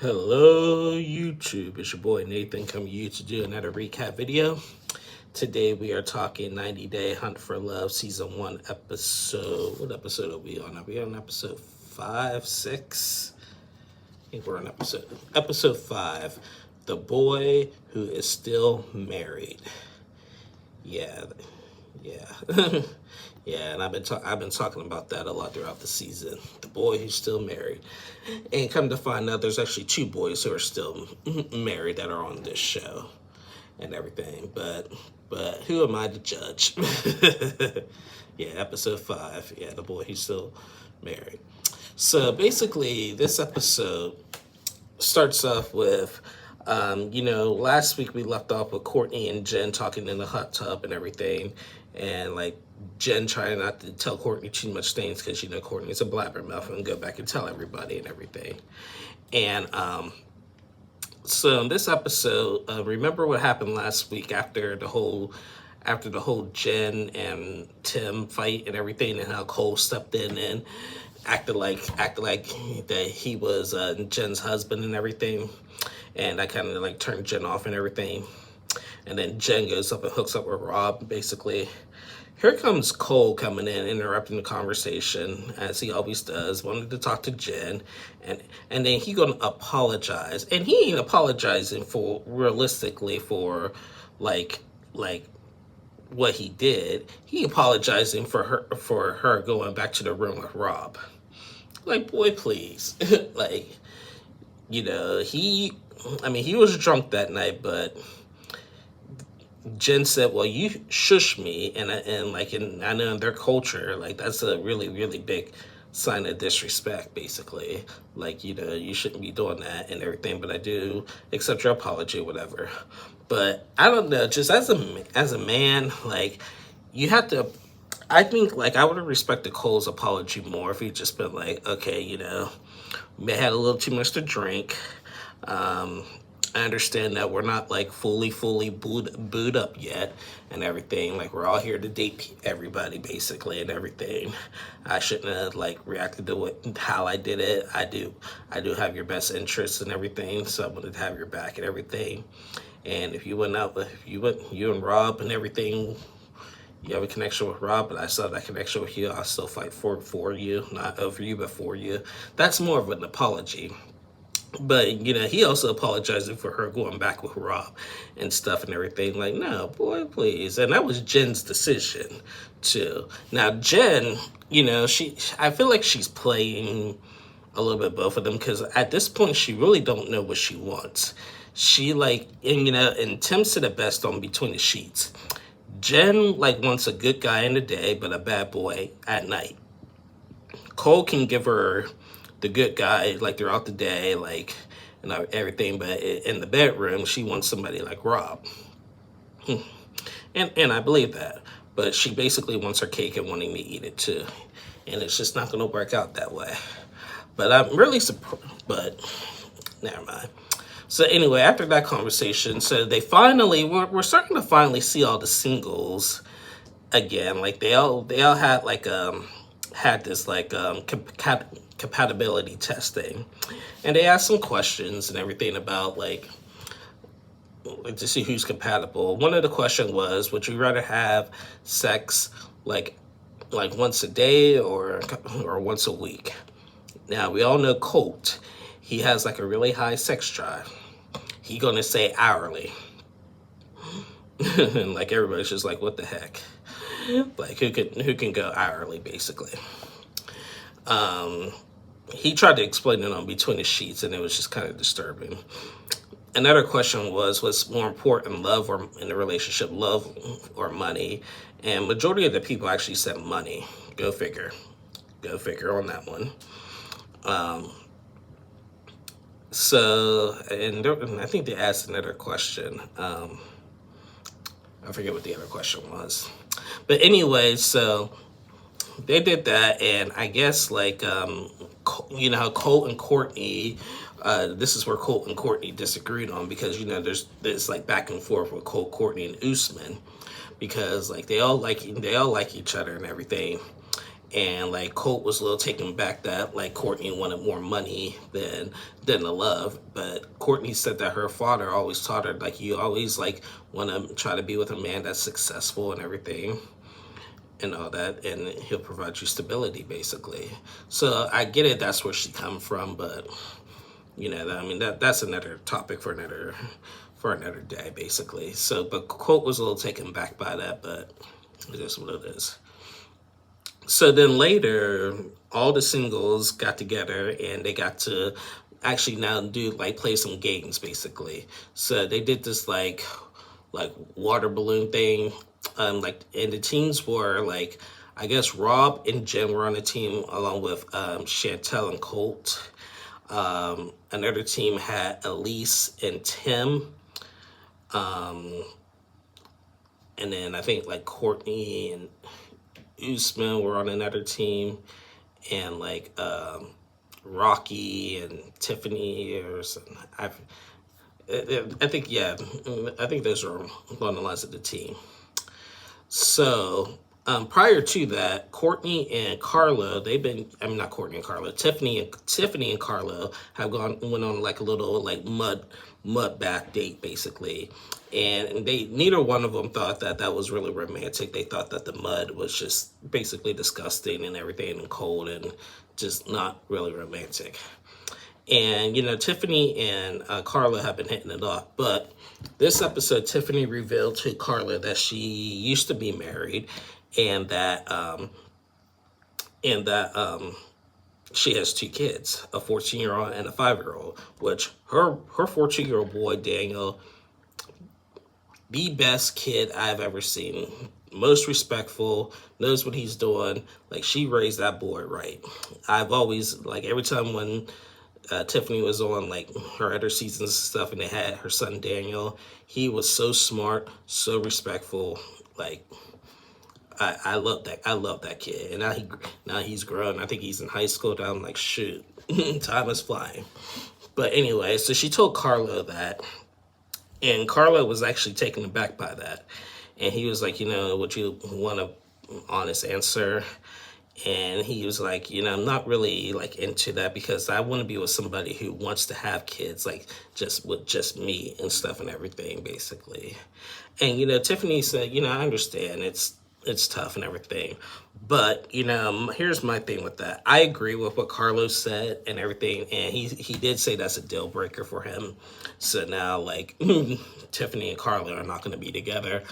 Hello YouTube, it's your boy Nathan coming to you to do another recap video. Today we are talking 90 Day Hunt for Love Season 1 episode. What episode are we on? Are we on episode 5, 6? I think we're on episode 5. The Boy Who Is Still Married. Yeah. Yeah, and I've been talking about that a lot throughout the season. The boy who's still married, and come to find out, there's actually two boys who are still married that are on this show, and everything. But who am I to judge? Yeah, episode 5. Yeah, the boy who's still married. So basically, this episode starts off with. Last week we left off with Courtney and Jen talking in the hot tub and everything, and like Jen trying not to tell Courtney too much things because Courtney's a blabbermouth and go back and tell everybody and everything. And so in this episode, remember what happened last week after the whole Jen and Tim fight and everything, and how Cole stepped in and acted like that he was Jen's husband and everything. And I kind of like turned Jen off and everything. And then Jen goes up and hooks up with Rob, basically. Here comes Cole coming in, interrupting the conversation, as he always does, wanted to talk to Jen. And then he gonna apologize. And he ain't apologizing for, realistically, for like what he did. He apologizing for her going back to the room with Rob. Like, boy, please. Like, he was drunk that night, but Jen said, well, you shush me, and I know in their culture, like, that's a really, really big sign of disrespect, basically. Like, you shouldn't be doing that and everything, but I do accept your apology, whatever. But I don't know, just as a man, like, you have to, I think, like, I would have respected Cole's apology more if he'd just been like, okay, may have had a little too much to drink. I understand that we're not like fully booed up yet and everything. Like, we're all here to date everybody, basically, and everything. I shouldn't have like reacted to how I did it. I do have your best interests and everything, so I wanted to have your back and everything. And if you went out with you and Rob and everything, you have a connection with Rob, but I still have that connection with you. I'll still fight for you, not over you, but for you. That's more of an apology. But, he also apologizing for her going back with Rob and stuff and everything. Like, no, boy, please. And that was Jen's decision, too. Now, Jen, I feel like she's playing a little bit both of them, because at this point, she really don't know what she wants. She, and Tim said it best on Between the Sheets. Jen, wants a good guy in the day, but a bad boy at night. Cole can give her the good guy, throughout the day, and everything, but in the bedroom, she wants somebody like Rob. And I believe that. But she basically wants her cake and wanting to eat it too. And it's just not going to work out that way. But I'm really surprised, but never mind. So anyway, after that conversation, so they finally, we're starting to finally see all the singles again. Like, they all had had this compatibility testing, and they asked some questions and everything about to see who's compatible. One of the questions was, would you rather have sex like once a day or once a week? Now, we all know Colt. He has a really high sex drive. He gonna say hourly. And everybody's just like, what the heck? Who can go hourly, basically. He tried to explain it on Between the Sheets, and it was just kind of disturbing. Another question was, what's more important, love or in a relationship, love or money? And majority of the people actually said money. Go figure on that one. And I think they asked another question. I forget what the other question was. But anyway, so they did that, and I guess how Colt and Courtney, this is where Colt and Courtney disagreed on, because there's back and forth with Colt, Courtney, and Usman, because they all like each other and everything. And like Colt was a little taken back that like Courtney wanted more money than the love. But Courtney said that her father always taught her like you always like want to try to be with a man that's successful and everything and all that, and he'll provide you stability basically. So I get it, that's where she come from, but I mean that's another topic for another day basically. So but Colt was a little taken back by that, but it is what it is. So then later, all the singles got together and they got to actually now do like play some games basically. So they did this like water balloon thing. And the teams were like, I guess Rob and Jen were on the team along with Chantel and Colt. Another team had Elise and Tim. And then I think like Courtney and Usman were on another team, and like Rocky and Tiffany or something. I think yeah, I think those are along the lines of the team. So prior to that, Courtney and Carlo, I mean not Courtney and Carlo, Tiffany and Carlo have went on like a little like mud bath date basically. And neither one of them thought that was really romantic. They thought that the mud was just basically disgusting and everything and cold and just not really romantic. And, Tiffany and Carla have been hitting it off. But this episode, Tiffany revealed to Carla that she used to be married and that she has two kids, a 14-year-old and a 5-year-old, which her 14-year-old boy, Daniel, the best kid I've ever seen. Most respectful, knows what he's doing. Like, she raised that boy right. I've always, like, every time when Tiffany was on like her other seasons and stuff, and they had her son Daniel. He was so smart, so respectful. Like I love that. I love that kid. And now he's grown. I think he's in high school now. I'm like, shoot, time is flying. But anyway, so she told Carlo that, and Carlo was actually taken aback by that. And he was like, would you want an honest answer? And he was like, I'm not really like into that because I want to be with somebody who wants to have kids, like just me and stuff and everything, basically. And Tiffany said, I understand it's tough and everything, but here's my thing with that. I agree with what Carlos said and everything, and he did say that's a deal breaker for him. So now like Tiffany and Carla are not going to be together.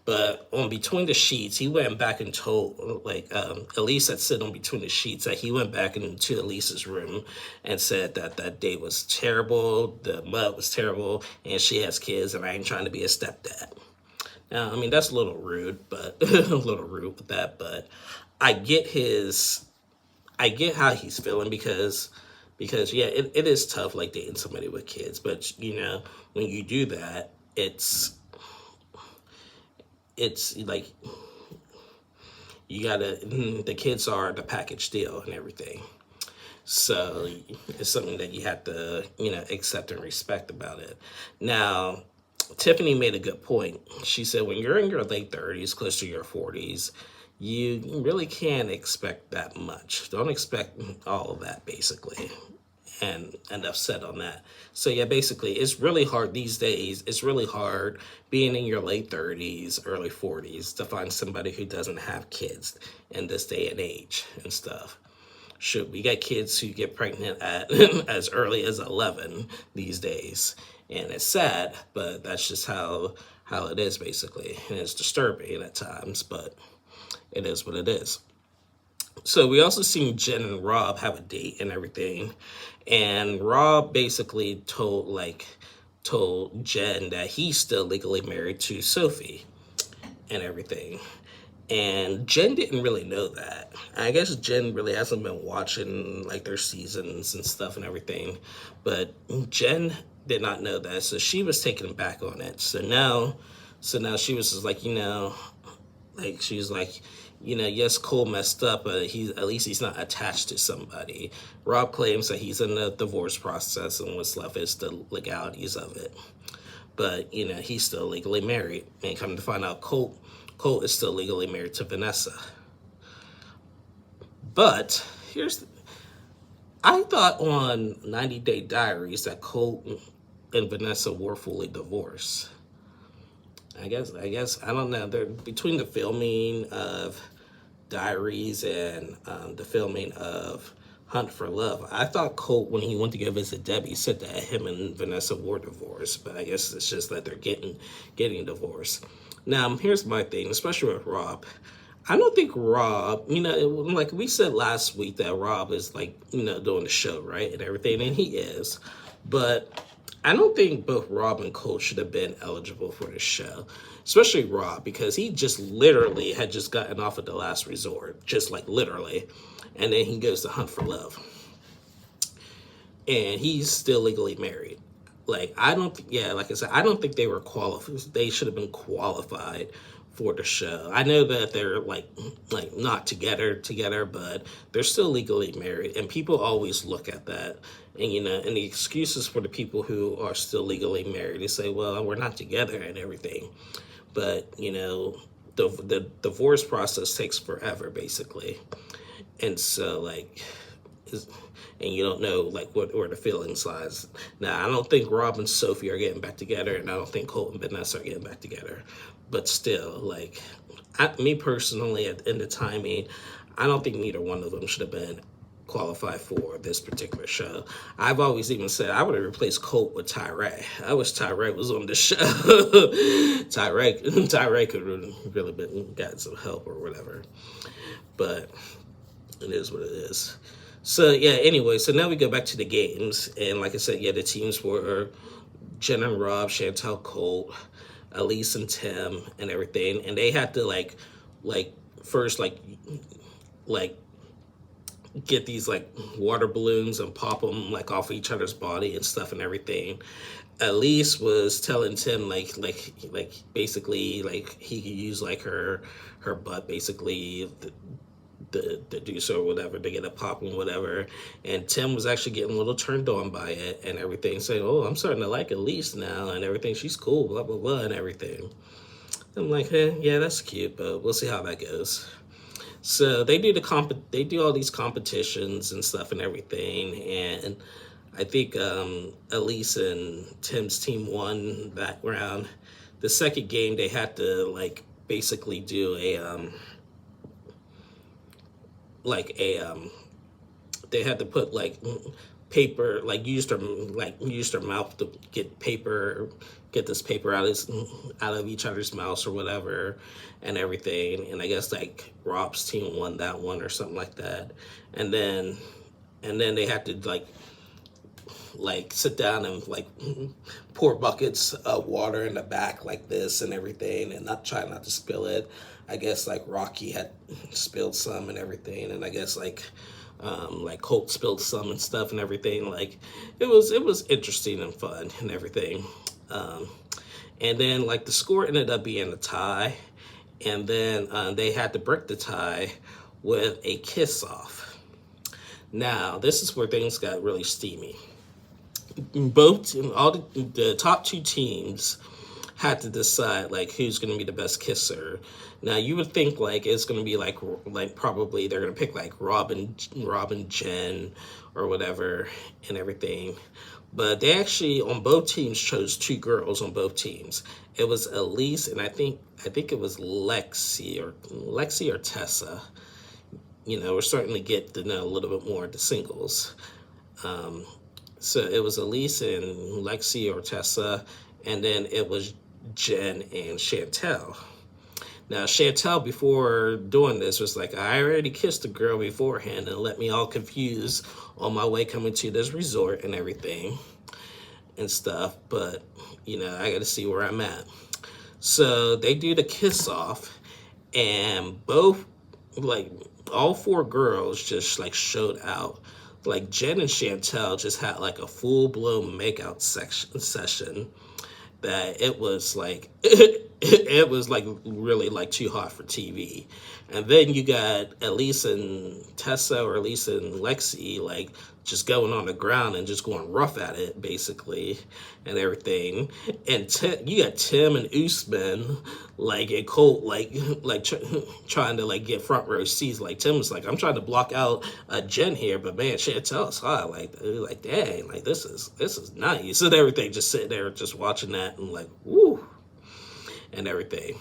But on Between the Sheets, he went back and told, like, Elise had said on Between the Sheets that he went back into Elise's room and said that that date was terrible, the mud was terrible, and she has kids, and I ain't trying to be a stepdad. Now, I mean, that's a little rude, but a little rude with that, but I get how he's feeling because yeah, it is tough, like, dating somebody with kids, but, when you do that, it's like you gotta, the kids are the package deal and everything, so it's something that you have to accept and respect about it. Now Tiffany made a good point. She said when you're in your late 30s, close to your 40s, you really can't expect that much. Don't expect all of that, basically. And enough said on that. So yeah, basically, it's really hard these days. It's really hard being in your late 30s, early 40s to find somebody who doesn't have kids in this day and age and stuff. Shoot, we got kids who get pregnant at as early as 11 these days. And it's sad, but that's just how it is, basically. And it's disturbing at times, but it is what it is. So we also seen Jen and Rob have a date and everything. And Rob basically told Jen that he's still legally married to Sophie and everything. And Jen didn't really know that. I guess Jen really hasn't been watching like their seasons and stuff and everything. But Jen did not know that, so she was taken back on it. So now she was just like, she was like, yes, Cole messed up, but at least he's not attached to somebody. Rob claims that he's in the divorce process, and what's left is the legalities of it. But he's still legally married. And come to find out, Colt is still legally married to Vanessa. But here's I thought on 90 Day Diaries that Colt and Vanessa were fully divorced. I don't know. They're between the filming of Diaries and the filming of Hunt for Love. I thought Colt, when he went to go visit Debbie, said that him and Vanessa were divorced, but I guess it's just that they're getting divorced. Now, here's my thing, especially with Rob. I don't think Rob, like we said last week that Rob is like, doing the show, right? And everything, and he is. But I don't think both Rob and Colt should have been eligible for the show, especially Rob, because he just literally had just gotten off at The Last Resort, just like literally. And then he goes to Hunt for Love. And he's still legally married. Like, like I said, I don't think they were qualified. They should have been qualified for the show. I know that they're like not together, but they're still legally married, and people always look at that, and and the excuses for the people who are still legally married, they say, well, we're not together and everything, but the divorce process takes forever, basically, and so like. And you don't know like where the feelings lies. Now, I don't think Rob and Sophie are getting back together, and I don't think Colt and Vanessa are getting back together. But still, like, me personally, in the timing, I don't think neither one of them should have been qualified for this particular show. I've always even said I would have replaced Colt with Tyree. I wish Tyree was on the show. Tyree could really been gotten some help or whatever. But it is what it is. So, yeah, anyway, so now we go back to the games. And like I said, yeah, the teams were Jen and Rob, Chantel, Colt, Elise and Tim and everything. And they had to, first, get these, water balloons and pop them, off each other's body and stuff and everything. Elise was telling Tim, basically, he could use, her butt, basically, the do so or whatever to get a pop and whatever, and Tim was actually getting a little turned on by it and everything, saying, oh, I'm starting to like Elise now and everything, she's cool, blah blah blah and everything. I'm like, hey, yeah, that's cute, but we'll see how that goes. So they do they do all these competitions and stuff and everything, and I think Elise and Tim's team won that round. The second game they had to basically do they had to put paper, use their mouth to get this paper out of each other's mouths or whatever and everything. And I guess Rob's team won that one or something like that. And then they had to sit down and pour buckets of water in the back like this and everything, and try not to spill it. I guess Rocky had spilled some and everything, and I guess Colt spilled some and stuff and everything. It was interesting and fun and everything. And then the score ended up being a tie, and then they had to break the tie with a kiss off. Now this is where things got really steamy. All the top two teams had to decide who's going to be the best kisser. Now you would think it's going to be probably they're going to pick Rob and Jen or whatever and everything, but they actually on both teams chose two girls on both teams. It was Elise and I think it was Lexi or Tessa. We're starting to get to know a little bit more of the singles. So it was Elise and Lexi or Tessa, and then it was Jen and Chantel. Now, Chantel, before doing this, was I already kissed a girl beforehand and let me all confused on my way coming to this resort and everything and stuff, but, I got to see where I'm at. So they do the kiss off, and both, all four girls just, showed out. Jen and Chantel just had a full-blown makeout session that it was it was really too hot for TV. And then you got Elise and Tessa or Elise and Lexi just going on the ground and just going rough at it, basically, and everything. And you got Tim and Usman, like, and Colt, like trying to, like, get front row seats. Like, Tim was like, I'm trying to block out Jen here, but man, Chantel's hot. Like, dang, like, this is nice. And everything, just sitting there, just watching that, and like, woo, and everything.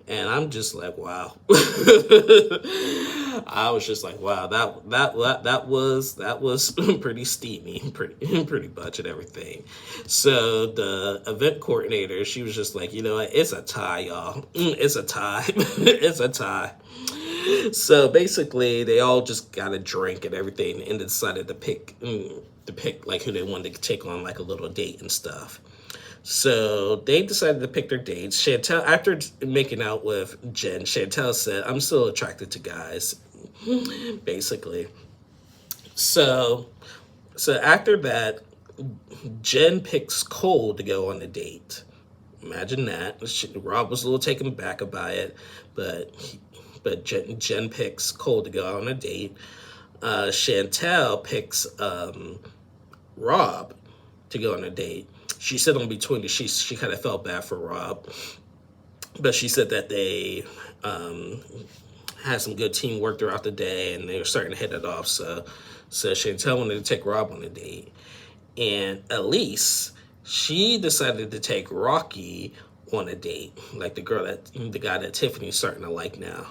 And I'm just like, wow. I was just like, wow, that was pretty steamy, pretty much, and everything. So the event coordinator, she was just like, you know what, it's a tie, y'all. It's a tie. It's a tie. So basically, they all just got a drink and everything, and decided to pick like who they wanted to take on, like, a little date and stuff. So they decided to pick their dates. Chantel, after making out with Jen, Chantel said, I'm still attracted to guys, basically. So after that, Jen picks Cole to go on a date. Imagine that. Rob was a little taken back by it, but Jen picks Cole to go on a date. Chantel picks Rob to go on a date. She said on between, she kind of felt bad for Rob, but she said that they had some good teamwork throughout the day, and they were starting to hit it off. So Chantel wanted to take Rob on a date, and Elise, she decided to take Rocky on a date, like the guy that Tiffany's starting to like now.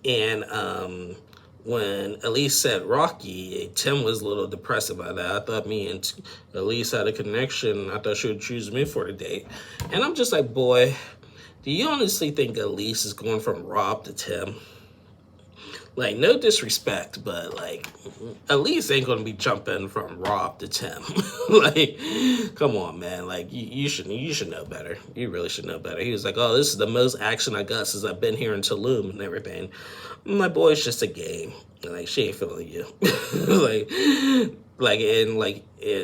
And when Elise said Rocky, Tim was a little depressed about that. I thought me and Elise had a connection. I thought she would choose me for the date. And I'm just like, boy, do you honestly think Elise is going from Rob to Tim? Like, no disrespect, but, like, Elise ain't going to be jumping from Rob to Tim. Like, come on, man. Like, you should know better. You really should know better. He was like, oh, this is the most action I got since I've been here in Tulum and everything. My boy, it's just a game. Like, she ain't feeling you.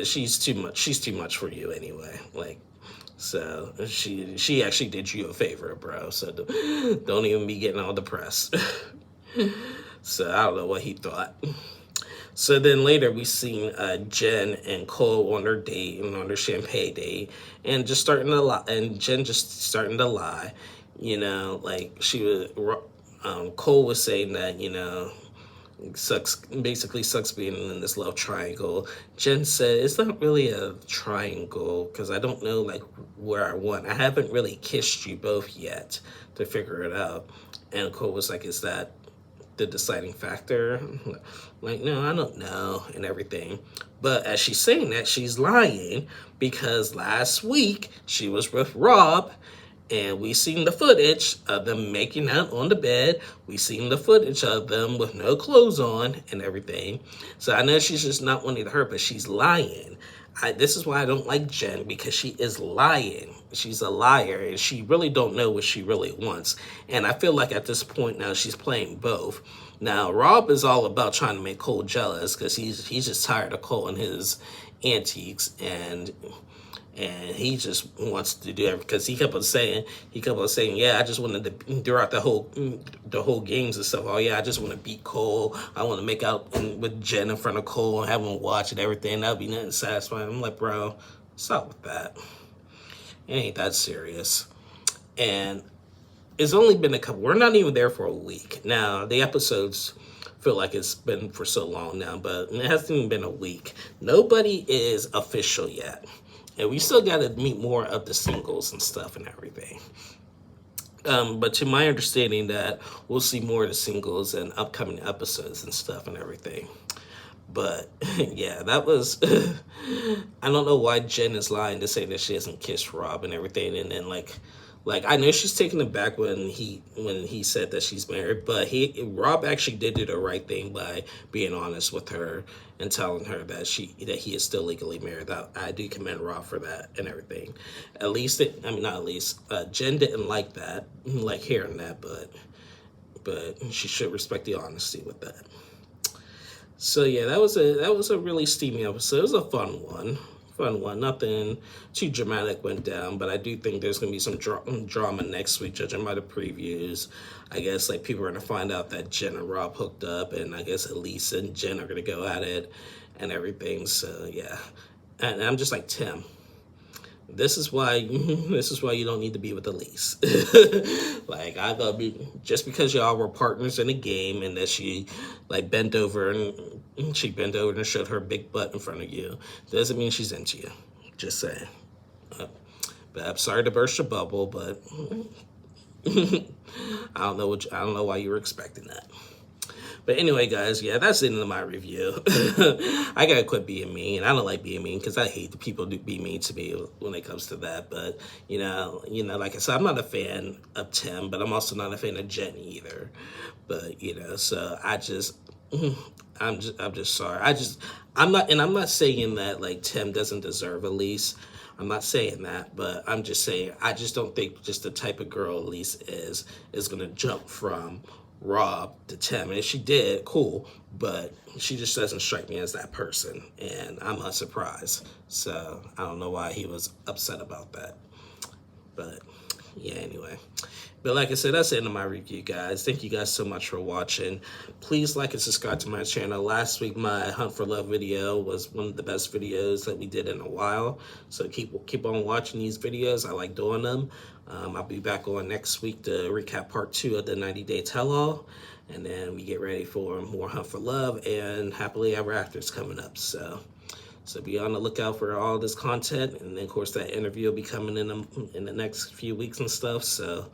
She's too much for you anyway. Like, so she actually did you a favor, bro. So don't even be getting all depressed. So I don't know what he thought. So then later we seen Jen and Cole on their date and on their champagne date, and just starting to lie, and Jen just starting to lie. You know, like she was. Cole was saying that, you know, sucks being in this love triangle. Jen said it's not really a triangle because I don't know, like, where I want. I haven't really kissed you both yet to figure it out. And Cole was like, is that the deciding factor? Like, no, I don't know, and everything. But as she's saying that, she's lying, because last week she was with Rob, and we seen the footage of them making out on the bed. We seen the footage of them with no clothes on and everything. So I know she's just not wanting to hurt, but she's lying. This is why I don't like Jen, because she is lying. She's a liar, and she really don't know what she really wants. And I feel like at this point now she's playing both. Now, Rob is all about trying to make Cole jealous, because he's just tired of Cole and his antiques, and he just wants to do everything, because he kept on saying, yeah, I just wanted to, throughout the whole games and stuff, oh yeah, I just want to beat Cole, I want to make out with Jen in front of Cole and have him watch and everything, that'd be nothing satisfying. I'm like, bro, stop with that. It ain't that serious. And it's only been we're not even there for a week. Now, the episodes feel like it's been for so long now, but it hasn't even been a week. Nobody is official yet. And we still got to meet more of the singles and stuff and everything. But to my understanding, that we'll see more of the singles and upcoming episodes and stuff and everything. But yeah, that was, I don't know why Jen is lying to say that she hasn't kissed Rob and everything. And then like I know she's taken it back when he said that she's married, but Rob actually did do the right thing by being honest with her and telling her that he is still legally married. I do commend Rob for that and everything. Jen didn't like that, like hearing that, but she should respect the honesty with that. So yeah, that was a really steamy episode. It was a fun one. Nothing too dramatic went down, but I do think there's going to be some drama next week, judging by the previews. I guess like people are going to find out that Jen and Rob hooked up, and I guess Elise and Jen are going to go at it and everything. So yeah, and I'm just like, Tim, this is why you don't need to be with Elise. Like, I thought, just because y'all were partners in a game and that she like bent over and showed her big butt in front of you, doesn't mean she's into you. Just saying. But I'm sorry to burst your bubble, but I don't know why you were expecting that. But anyway, guys, yeah, that's the end of my review. I gotta quit being mean. I don't like being mean because I hate the people who be mean to me when it comes to that. But like I said, I'm not a fan of Tim, but I'm also not a fan of Jenny either. But so I'm just sorry. I'm not saying that like Tim doesn't deserve Elise. I'm not saying that, but I'm just saying I just don't think just the type of girl Elise is gonna jump from Rob to Tim. And if she did, cool, but she just doesn't strike me as that person, and I'm not surprised. So I don't know why he was upset about that. But yeah, anyway. But like I said, that's the end of my review, guys. Thank you guys so much for watching. Please like and subscribe to my channel. Last week, my Hunt for Love video was one of the best videos that we did in a while. So keep on watching these videos. I like doing them. I'll be back on next week to recap part 2 of the 90-day tell-all. And then we get ready for more Hunt for Love and Happily Ever After's coming up. So be on the lookout for all this content. And then, of course, that interview will be coming in the next few weeks and stuff. So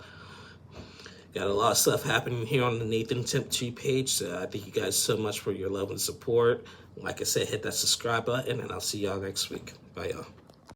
got a lot of stuff happening here on the Nathan Temp 2 page. So I thank you guys so much for your love and support. Like I said, hit that subscribe button, and I'll see y'all next week. Bye, y'all.